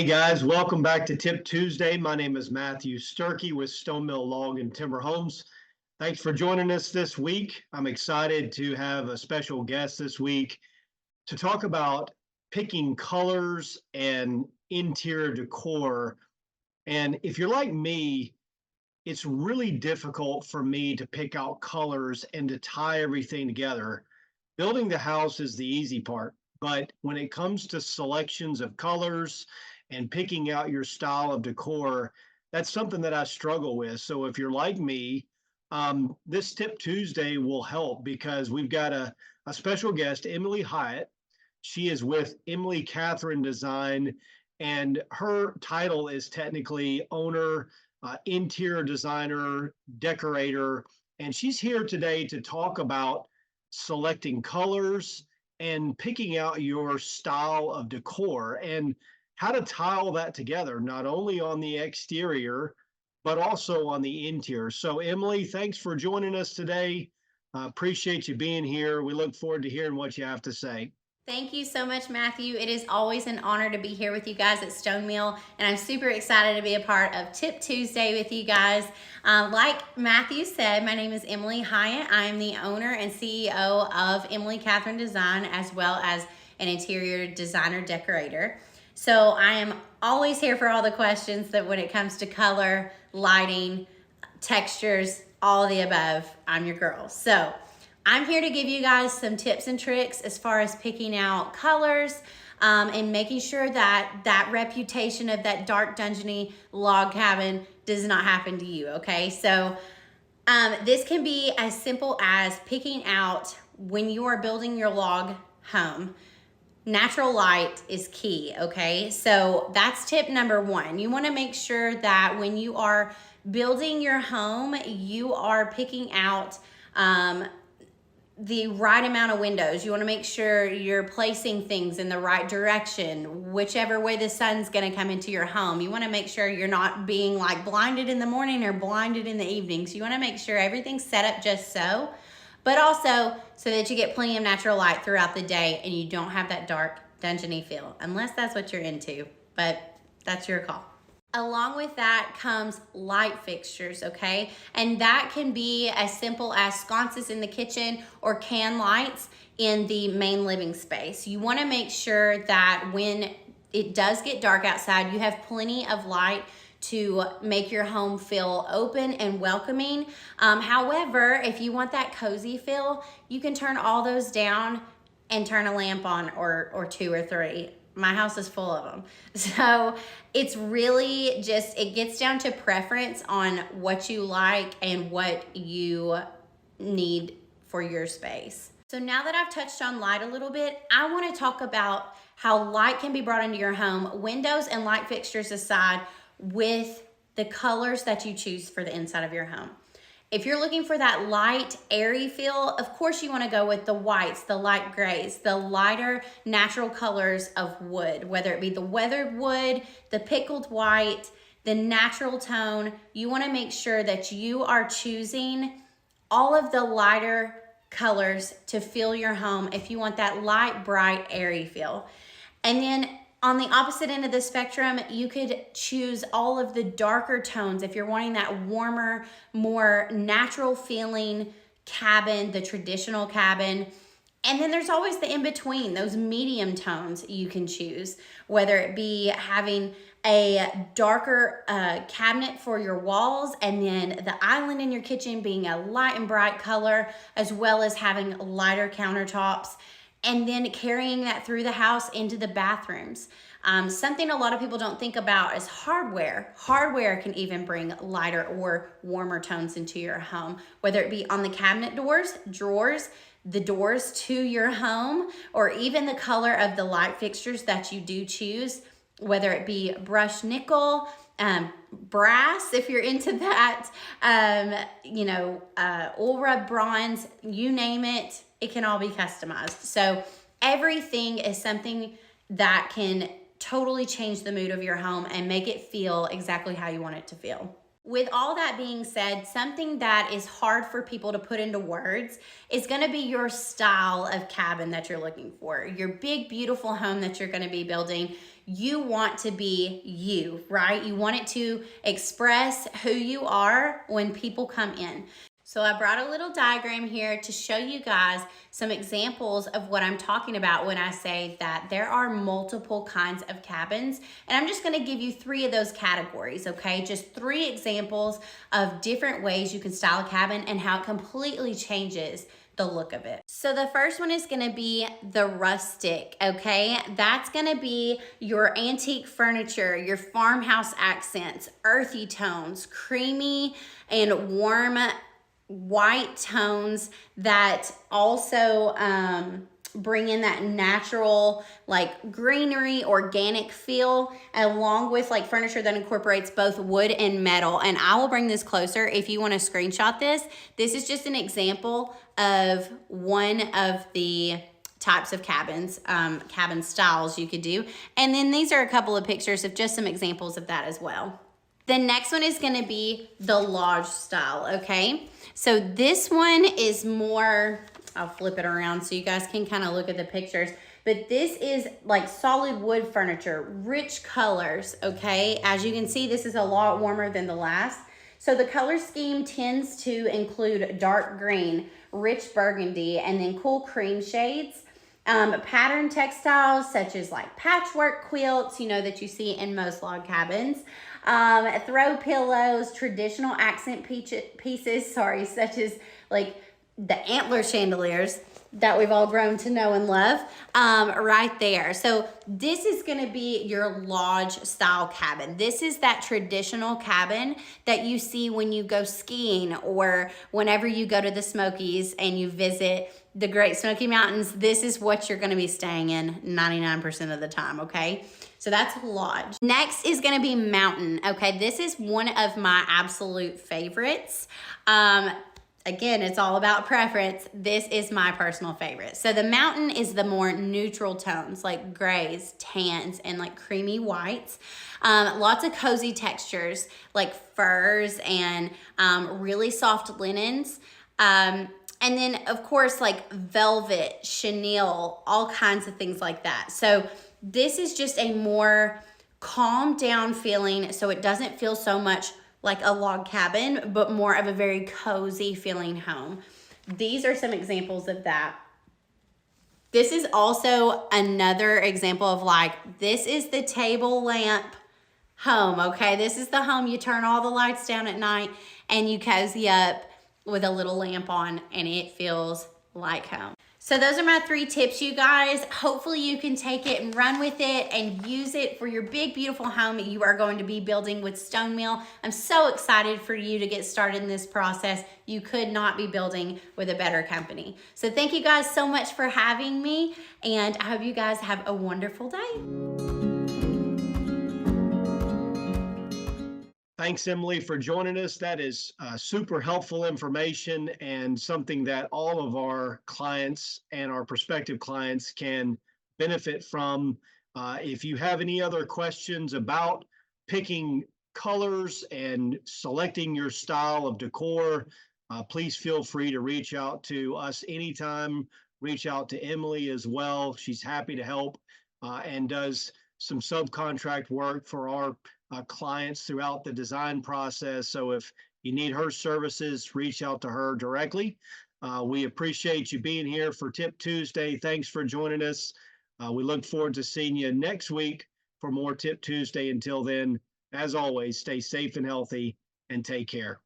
Hey guys, welcome back to Tip Tuesday. My name is Matthew Sturkey with Stone Mill Log and Timber Homes. Thanks for joining us this week. I'm excited to have a special guest this week to talk about picking colors and interior decor. And if you're like me, it's really difficult for me to pick out colors and to tie everything together. Building the house is the easy part, but when it comes to selections of colors and picking out your style of decor, that's something that I struggle with. So if you're like me, this Tip Tuesday will help because we've got a special guest, Emily Hiatt. She is with Emily Katherine Design, and her title is technically owner, interior designer, decorator, and she's here today to talk about selecting colors and picking out your style of decor and how to tie all that together, not only on the exterior, but also on the interior. So, Emily, thanks for joining us today. Appreciate you being here. We look forward to hearing what you have to say. Thank you so much, Matthew. It is always an honor to be here with you guys at Stone Mill, and I'm super excited to be a part of Tip Tuesday with you guys. Like Matthew said, my name is Emily Hiatt. I am the owner and CEO of Emily Katherine Design, as well as an interior designer decorator. So I am always here for all the questions that when it comes to color, lighting, textures, all of the above, I'm your girl. So I'm here to give you guys some tips and tricks as far as picking out colors and making sure that that reputation of that dark dungeony log cabin does not happen to you, okay? So this can be as simple as picking out when you are building your log home. Natural light is key, okay? So that's tip number one. You wanna make sure that when you are building your home, you are picking out the right amount of windows. You want to make sure you're placing things in the right direction, whichever way the sun's going to come into your home. You want to make sure you're not being like blinded in the morning or blinded in the evening. So you want to make sure everything's set up just so, but also so that you get plenty of natural light throughout the day and you don't have that dark dungeony feel, unless that's what you're into, but that's your call. Along with that comes light fixtures, okay? And that can be as simple as sconces in the kitchen or can lights in the main living space. You wanna make sure that when it does get dark outside, you have plenty of light to make your home feel open and welcoming. However, if you want that cozy feel, you can turn all those down and turn a lamp on or two or three. My house is full of them. So it's really just, it gets down to preference on what you like and what you need for your space. So now that I've touched on light a little bit, I want to talk about how light can be brought into your home, windows and light fixtures aside, with the colors that you choose for the inside of your home. If you're looking for that light, airy feel, of course you want to go with the whites, the light grays, the lighter natural colors of wood, whether it be the weathered wood, the pickled white, the natural tone. You want to make sure that you are choosing all of the lighter colors to fill your home if you want that light, bright, airy feel. And then on the opposite end of the spectrum, you could choose all of the darker tones if you're wanting that warmer, more natural feeling cabin, the traditional cabin. And then there's always the in-between, those medium tones you can choose, whether it be having a darker cabinet for your walls and then the island in your kitchen being a light and bright color, as well as having lighter countertops, and then carrying that through the house into the bathrooms. Something a lot of people don't think about is hardware. Hardware can even bring lighter or warmer tones into your home, whether it be on the cabinet doors, drawers, the doors to your home, or even the color of the light fixtures that you do choose, whether it be brushed nickel, brass, if you're into that, oil rub bronze, you name it, it can all be customized. So everything is something that can totally change the mood of your home and make it feel exactly how you want it to feel. With all that being said, something that is hard for people to put into words is going to be your style of cabin that you're looking for. Your big, beautiful home that you're going to be building. You want to be you, right? You want it to express who you are when people come in. So I brought a little diagram here to show you guys some examples of what I'm talking about when I say that there are multiple kinds of cabins. And I'm just gonna give you 3 of those categories, okay? Just 3 examples of different ways you can style a cabin and how it completely changes the look of it. So the first one is gonna be the rustic, okay? That's gonna be your antique furniture, your farmhouse accents, earthy tones, creamy and warm white tones that also bring in that natural like greenery, organic feel, along with like furniture that incorporates both wood and metal. And I will bring this closer if you want to screenshot this. This is just an example of one of the types of cabins, cabin styles you could do. And then these are a couple of pictures of just some examples of that as well. The next one is going to be the lodge style, okay? So this one is more, I'll flip it around so you guys can kind of look at the pictures. But this is like solid wood furniture, rich colors, okay? As you can see, this is a lot warmer than the last. So the color scheme tends to include dark green, rich burgundy, and then cool cream shades. Pattern textiles such as like patchwork quilts, you know, that you see in most log cabins. Throw pillows, traditional accent pieces, such as like the antler chandeliers that we've all grown to know and love, right there. So this is gonna be your lodge style cabin. This is that traditional cabin that you see when you go skiing or whenever you go to the Smokies and you visit the Great Smoky Mountains. This is what you're gonna be staying in 99% of the time, okay? So that's lodge. Next is gonna be mountain, okay? This is one of my absolute favorites. Again, it's all about preference. This is my personal favorite. So the mountain is the more neutral tones, like grays, tans, and like creamy whites. Lots of cozy textures, like furs and really soft linens. And then, of course, like velvet, chenille, all kinds of things like that. So this is just a more calmed down feeling, so it doesn't feel so much like a log cabin, but more of a very cozy feeling home. These are some examples of that. This is also another example of like, this is the table lamp home, okay? This is the home you turn all the lights down at night and you cozy up with a little lamp on and it feels like home. So those are my 3 tips, you guys. Hopefully you can take it and run with it and use it for your big, beautiful home that you are going to be building with Stone Mill. I'm so excited for you to get started in this process. You could not be building with a better company. So thank you guys so much for having me, and I hope you guys have a wonderful day. Thanks, Emily, for joining us. That is super helpful information and something that all of our clients and our prospective clients can benefit from. If you have any other questions about picking colors and selecting your style of decor, please feel free to reach out to us anytime. Reach out to Emily as well. She's happy to help and does some subcontract work for our clients throughout the design process. So if you need her services, reach out to her directly. We appreciate you being here for Tip Tuesday. Thanks for joining us. We look forward to seeing you next week for more Tip Tuesday. Until then, as always, stay safe and healthy and take care.